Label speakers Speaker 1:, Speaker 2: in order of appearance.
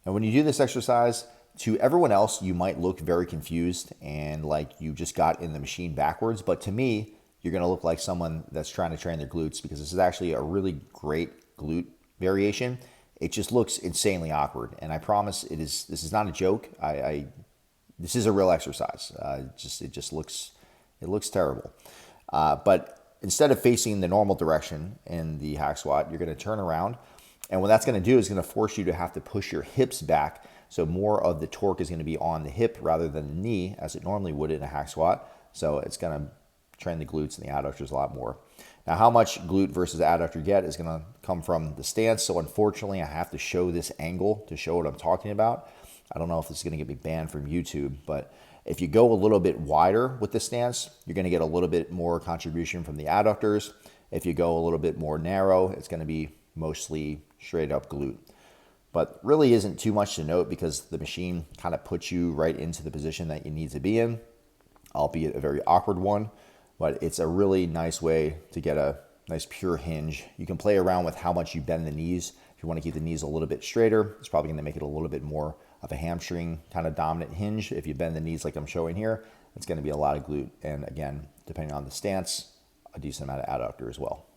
Speaker 1: And when you do this exercise, to everyone else, you might look very confused and like you just got in the machine backwards. But to me, you're going to look like someone that's trying to train their glutes because this is actually a really great glute variation. It just looks insanely awkward. And I promise this is not a joke. This is a real exercise. It looks terrible. But instead of facing the normal direction in the hack squat, you're going to turn around. And what that's going to do is going to force you to have to push your hips back. So more of the torque is going to be on the hip rather than the knee as it normally would in a hack squat. So it's going to train the glutes and the adductors a lot more. Now, how much glute versus adductor you get is going to come from the stance. So unfortunately, I have to show this angle to show what I'm talking about. I don't know if this is going to get me banned from YouTube, but if you go a little bit wider with the stance, you're going to get a little bit more contribution from the adductors. If you go a little bit more narrow, it's going to be mostly straight up glute. But really isn't too much to note because the machine kind of puts you right into the position that you need to be in, albeit a very awkward one. But it's a really nice way to get a nice pure hinge. You can play around with how much you bend the knees. If you want to keep the knees a little bit straighter, it's probably going to make it a little bit more of a hamstring kind of dominant hinge. If you bend the knees like I'm showing here, it's going to be a lot of glute. And again, depending on the stance, a decent amount of adductor as well.